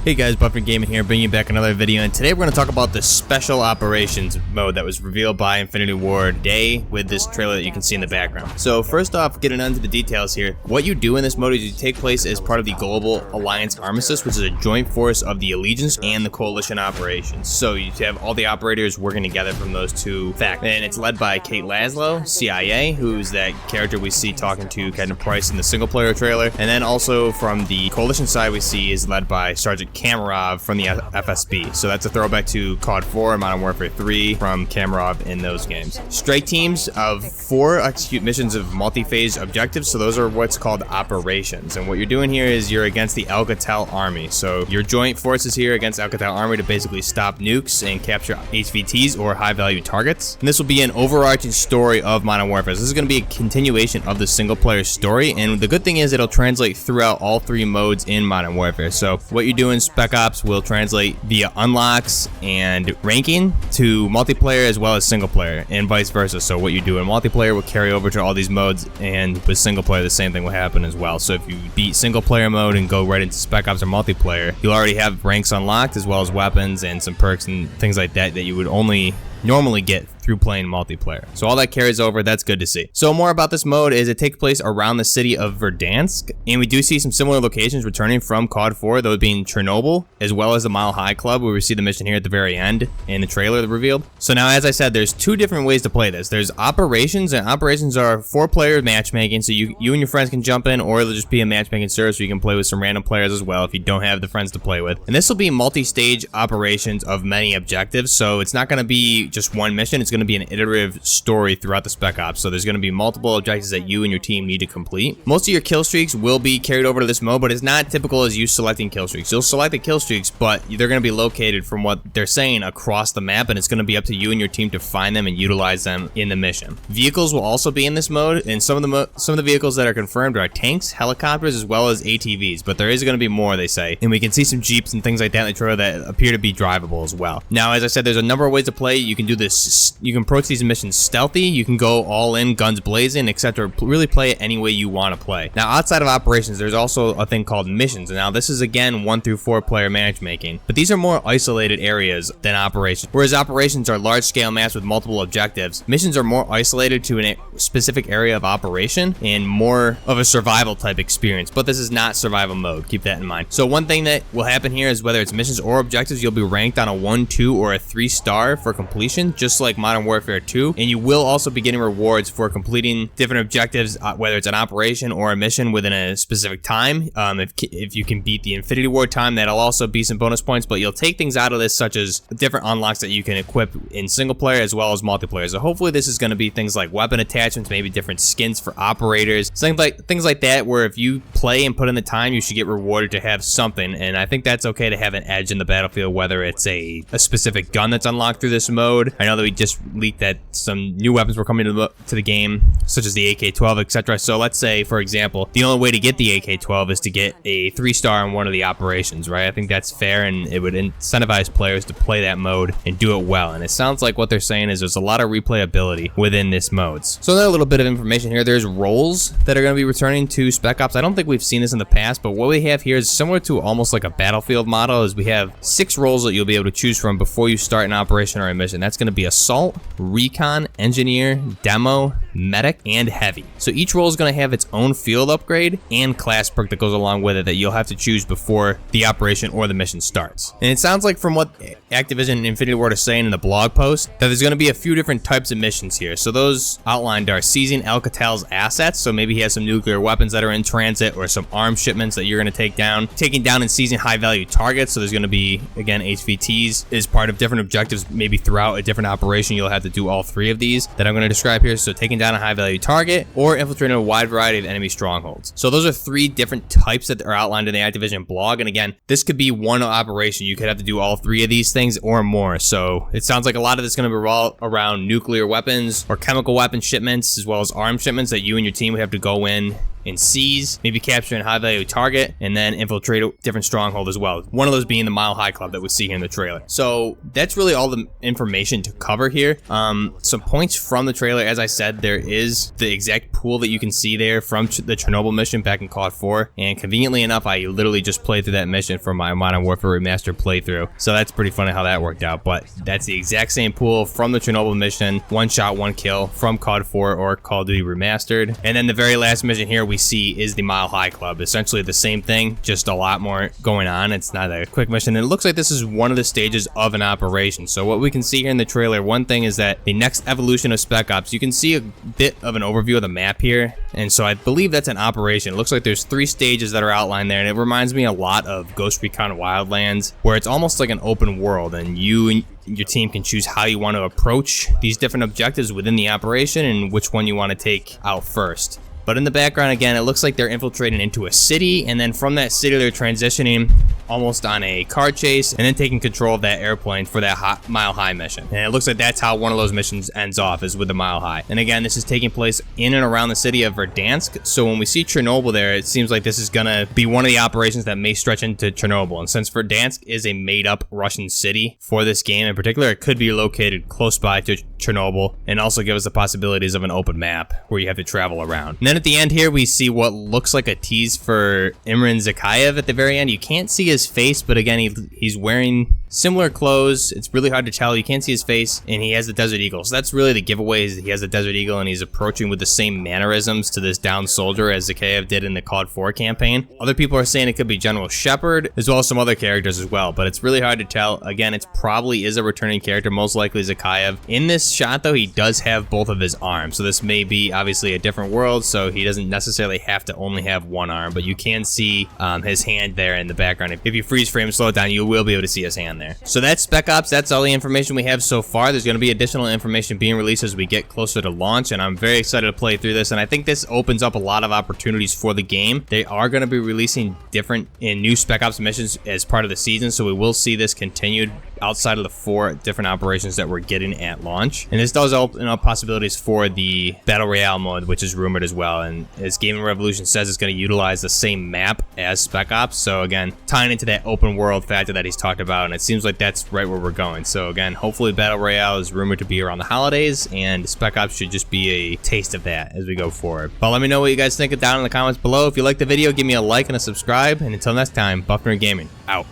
Hey guys, Buffer Gaming here, bringing you back another video, and today we're going to talk about the Special Operations mode that was revealed by Infinity Ward today with this trailer that you can see in the background. So first off, getting into the details here, what you do in this mode is you take place as part of the Global Alliance Armistice, which is a joint force of the Allegiance and the Coalition operations. So you have all the operators working together from those two factions, and it's led by Kate Laszlo, CIA, who's that character we see talking to Captain Price in the single player trailer, and then also from the Coalition side we see is led by Sergeant Kamarov from the FSB. So that's a throwback to COD 4 and Modern Warfare 3 from Kamarov in those games. Strike teams of 4 execute missions of multi-phase objectives, so those are what's called operations. And what you're doing here is you're against the Alcatel army. So your joint forces here against Alcatel army to basically stop nukes and capture HVTs or high-value targets. And this will be an overarching story of Modern Warfare. So this is going to be a continuation of the single-player story, and the good thing is it'll translate throughout all 3 modes in Modern Warfare. So what you're doing, Spec Ops will translate via unlocks and ranking to multiplayer as well as single player, and vice versa. So what you do in multiplayer will carry over to all these modes, and with single player the same thing will happen as well. So if you beat single player mode and go right into Spec Ops or multiplayer, you'll already have ranks unlocked as well as weapons and some perks and things like that that you would only normally get through playing multiplayer. So all that carries over. That's good to see. So more about this mode is it takes place around the city of Verdansk, and we do see some similar locations returning from COD 4, those being Chernobyl as well as the Mile High Club, where we see the mission here at the very end in the trailer that revealed. So now, as I said, there's 2 different ways to play this. There's operations, and operations are 4-player matchmaking, so you and your friends can jump in, or it'll just be a matchmaking server so you can play with some random players as well if you don't have the friends to play with. And this will be multi-stage operations of many objectives, so it's not going to be just one mission. It's going to be an iterative story throughout the Spec Ops. So there's going to be multiple objectives that you and your team need to complete. Most of your kill streaks will be carried over to this mode, but it's not typical as you selecting kill streaks. You'll select the kill streaks, but they're going to be located from what they're saying across the map, and it's going to be up to you and your team to find them and utilize them in the mission. Vehicles will also be in this mode, and some of the vehicles that are confirmed are tanks, helicopters, as well as ATVs, but there is going to be more, they say, and we can see some Jeeps and things like that in the trailer that appear to be drivable as well. Now, as I said, there's a number of ways to play. You can do this, you can approach these missions stealthy, you can go all in, guns blazing, etc. Really play it any way you want to play. Now, outside of operations, there's also a thing called missions, and now this is again 1 through 4 player matchmaking, but these are more isolated areas than operations. Whereas operations are large scale maps with multiple objectives, missions are more isolated to a specific area of operation and more of a survival type experience. But this is not survival mode, keep that in mind. So one thing that will happen here is whether it's missions or objectives, you'll be ranked on a 1, 2, or a 3-star for completion, just like Modern Warfare 2, and you will also be getting rewards for completing different objectives, whether it's an operation or a mission within a specific time. If you can beat the Infinity Ward time, that'll also be some bonus points, but you'll take things out of this, such as different unlocks that you can equip in single player as well as multiplayer. So hopefully this is going to be things like weapon attachments, maybe different skins for operators, things like that, where if you play and put in the time, you should get rewarded to have something. And I think that's okay to have an edge in the battlefield, whether it's a specific gun that's unlocked through this mode. I know that we just leaked that some new weapons were coming to the game, such as the AK-12, etc. So let's say, for example, the only way to get the AK-12 is to get a 3-star in one of the operations, right? I think that's fair, and it would incentivize players to play that mode and do it well. And it sounds like what they're saying is there's a lot of replayability within this modes. So another little bit of information here, there's roles that are going to be returning to Spec Ops. I don't think we've seen this in the past, but what we have here is similar to almost like a Battlefield model, is we have 6 roles that you'll be able to choose from before you start an operation or a mission. That's going to be Assault, Recon, Engineer, Demo, Medic, and Heavy. So each role is going to have its own field upgrade and class perk that goes along with it that you'll have to choose before the operation or the mission starts. And it sounds like from what Activision and Infinity Ward are saying in the blog post that there's going to be a few different types of missions here. So those outlined are seizing Alcatel's assets, so maybe he has some nuclear weapons that are in transit or some arms shipments that you're going to take down, taking down and seizing high value targets. So there's going to be, again, HVTs is part of different objectives. Maybe throughout a different operation you'll have to do all 3 of these that I'm going to describe here. So taking down a high value target or infiltrating a wide variety of enemy strongholds. So those are 3 different types that are outlined in the Activision blog, and again, this could be one operation. You could have to do all 3 of these things or more. So it sounds like a lot of this is going to revolve around nuclear weapons or chemical weapon shipments, as well as arms shipments that you and your team would have to go in in C's, maybe capturing a high value target, and then infiltrate a different stronghold as well. One of those being the Mile High Club that we see here in the trailer. So that's really all the information to cover here. Some points from the trailer, as I said, there is the exact pool that you can see there from the Chernobyl mission back in COD 4, and conveniently enough, I literally just played through that mission for my Modern Warfare Remastered playthrough. So that's pretty funny how that worked out, but that's the exact same pool from the Chernobyl mission, one shot, one kill from COD 4 or Call of Duty Remastered. And then the very last mission here we see is the Mile High Club. Essentially the same thing, just a lot more going on. It's not a quick mission. And it looks like this is one of the stages of an operation. So what we can see here in the trailer, one thing is that the next evolution of Spec Ops, you can see a bit of an overview of the map here. And so I believe that's an operation. It looks like there's 3 stages that are outlined there, and it reminds me a lot of Ghost Recon Wildlands, where it's almost like an open world, and you and your team can choose how you want to approach these different objectives within the operation and which one you want to take out first. But in the background, again, it looks like they're infiltrating into a city, and then from that city, they're transitioning almost on a car chase, and then taking control of that airplane for that Mile High mission. And it looks like that's how one of those missions ends off, is with the Mile High. And again, this is taking place in and around the city of Verdansk. So when we see Chernobyl there, it seems like this is gonna be one of the operations that may stretch into Chernobyl. And since Verdansk is a made-up Russian city for this game in particular, it could be located close by to Chernobyl, and also give us the possibilities of an open map where you have to travel around. And then at the end here, we see what looks like a tease for Emran Zakiya at the very end. You can't see his face, but again, he's wearing similar clothes. It's really hard to tell. You can't see his face, and he has the Desert Eagle. So that's really the giveaway, is he has the Desert Eagle, and he's approaching with the same mannerisms to this downed soldier as Zakiya did in the COD 4 campaign. Other people are saying it could be General Shepard, as well as some other characters as well, but it's really hard to tell. Again, it probably is a returning character, most likely Zakiya. In this shot, though, he does have both of his arms, so this may be obviously a different world, so he doesn't necessarily have to only have one arm, but you can see his hand there in the background. If you freeze frame, slow it down, you will be able to see his hand there. So that's Spec Ops. That's all the information we have so far. There's going to be additional information being released as we get closer to launch, and I'm very excited to play through this, and I think this opens up a lot of opportunities for the game. They are going to be releasing different and new Spec Ops missions as part of the season, so we will see this continued outside of the 4 different operations that we're getting at launch. And this does open up possibilities for the Battle Royale mode, which is rumored as well. And as Gaming Revolution says, it's going to utilize the same map as Spec Ops. So again, tying into that open world factor that he's talked about, and it seems like that's right where we're going. So again, hopefully Battle Royale is rumored to be around the holidays, and Spec Ops should just be a taste of that as we go forward. But let me know what you guys think down in the comments below. If you like the video, give me a like and a subscribe. And until next time, Buff Nerd Gaming, out.